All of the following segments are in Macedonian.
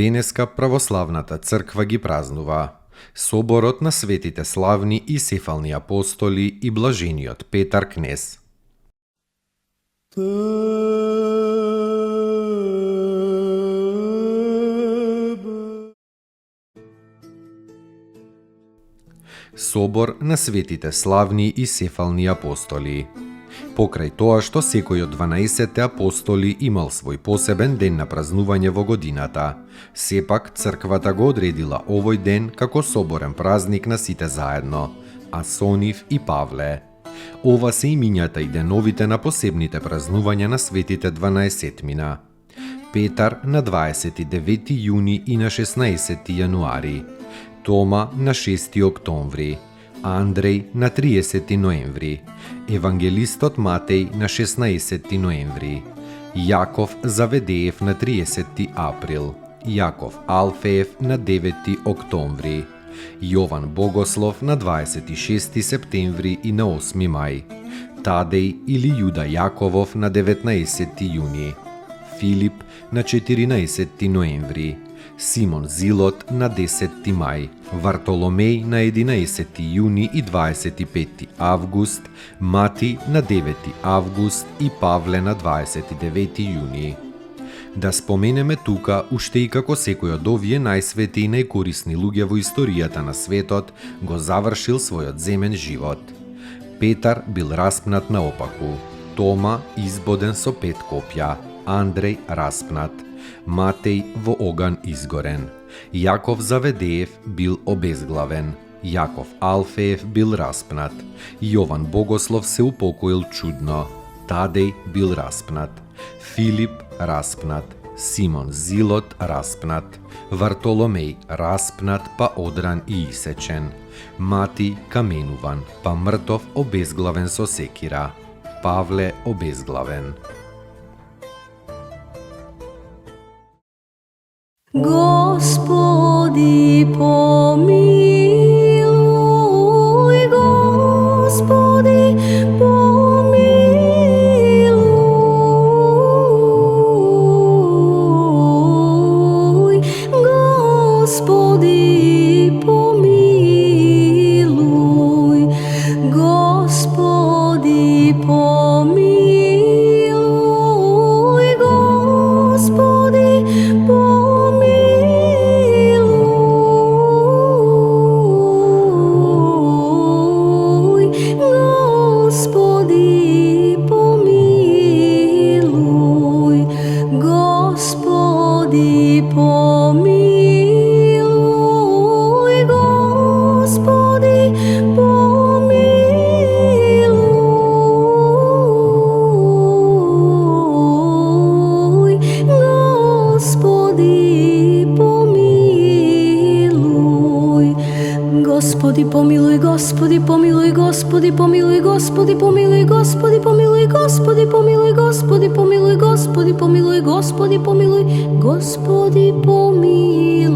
Денеска православната црква ги празнува соборот на светите славни и сефални апостоли и блажениот Петар Кнез. Собор на светите славни и сефални апостоли. Покрај тоа што секој од 12 апостоли имал свој посебен ден на празнување во годината, сепак црквата го одредила овој ден како соборен празник на сите заедно, Асонив и Павле. Ова се имињата и деновите на посебните празнувања на светите 12-мина. Петар на 29 јуни и на 16 јануари, Тома на 6 октомври, Андреј на 30 ноември, евангелистот Матеј на 16 ноември, Јаков Заведеев на 30 април, Јаков Алфеев на 9 октомври, Јован Богослов на 26 септември и на 8 мај, Тадеј или Јуда Јаковов на 19 јуни, Филип на 14 ноември, Симон Зилот на 10 мај, Вартоломеј на 11 јуни и 25 август, Мати на 9 август и Павле на 29 јуни. Да споменеме тука уште и како секој од овие најсвети и најкорисни луѓе во историјата на светот го завршил својот земен живот. Петар бил распнат наопаку, Тома избоден со 5 копја, Андреј распнат, Матеј во оган изгорен, Јаков Заведеев бил обезглавен, Јаков Алфеев бил распнат, Јован Богослов се упокоил чудно, Тадеј бил распнат, Филип распнат, Симон Зилот распнат, Вартоломеј распнат па одран и исечен, Мати каменуван, па мртов обезглавен со секира, Павле обезглавен. Господи, помилуй, Господи, помилуй, Господи, помилуй, Господи, помилуй, Господи, Господи, помилуй, Господи, помилуй, Господи, помилуй, Господи, помилуй, Господи, помилуй, Господи, помилуй, Господи, помилуй, Господи, помилуй, Господи, помилуй, Господи, помилуй.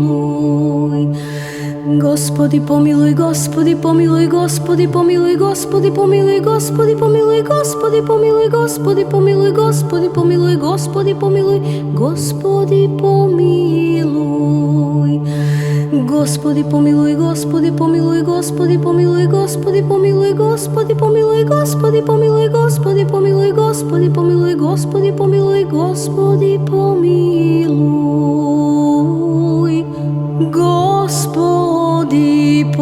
Господи, помилуй, Господи, помилуй, Господи, помилуй, Господи, помилуй, Господи, помилуй, Господи, помилуй, Господи, помилуй, Господи, помилуй, Господи, помилуй, Господи, помилуй. Господи, помилуй, Господи, помилуй, Господи, помилуй, Господи, помилуй, Господи, помилуй, Господи, помилуй, Господи, помилуй, Господи, помилуй, Господи, помилуй, Господи, помилуй. Господи, помилуй,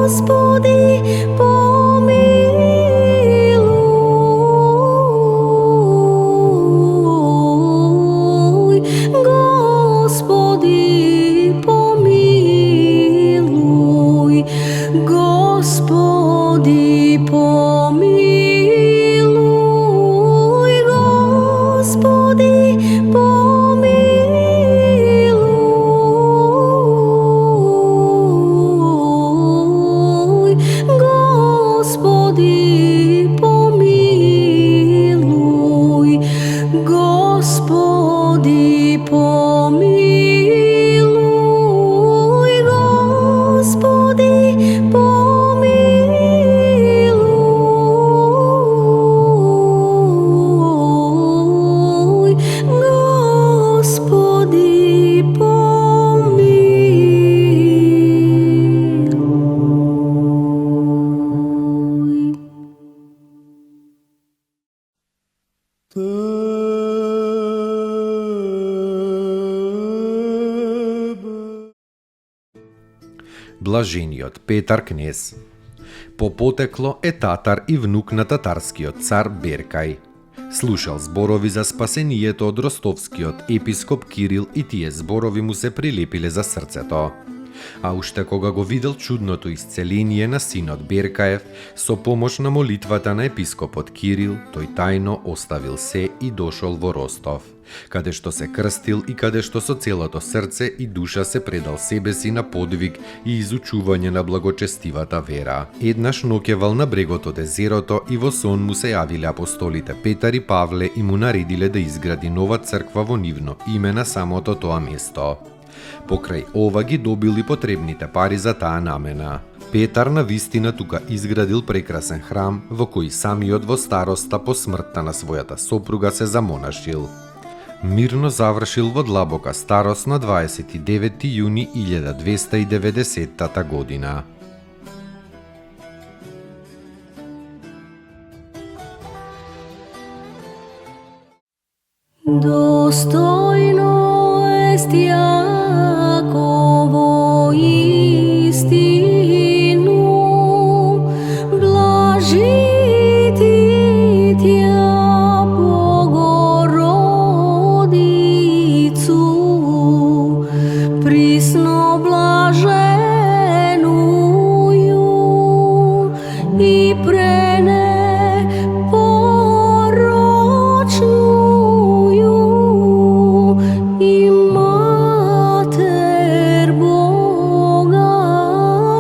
Господи, помилуй, Господи, помилуй, Господи, Господи, помилуй, Господи, помилуй, Господи, помилуй, Господи, помилуй, Господи, помилуй, Господи, помилуй. Блажениот Петар Кнез. По потекло е татар и внук на татарскиот цар Беркај. Слушал зборови за спасението од ростовскиот епископ Кирил и тие зборови му се прилепиле за срцето. А уште кога го видел чудното исцеление на синот Беркаев, со помош на молитвата на епископот Кирил, тој тајно оставил се и дошол во Ростов, каде што се крстил и каде што со целото срце и душа се предал себе си на подвиг и изучување на благочестивата вера. Еднаш ноќевал на брегот од езерото и во сон му се јавиле апостолите Петар и Павле и му наредиле да изгради нова црква во нивно име на самото тоа место. Покрај ова ги добил и потребните пари за таа намена. Петар на вистина тука изградил прекрасен храм во кој самиот во староста по смртта на својата сопруга се замонашил. Мирно завршил во длабока старост на 29 јуни 1290 година. Достойно est Јаково истину, блажити Тја Богородицу, присно блаженују и пренепорочнују и Матер Бога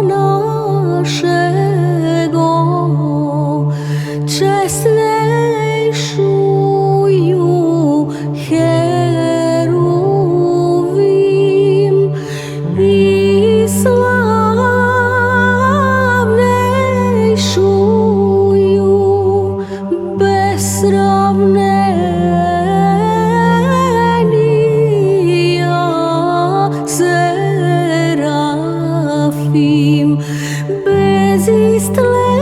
нашего, честнейшую Херувим и славнейшую без сравнения Серафим, без истления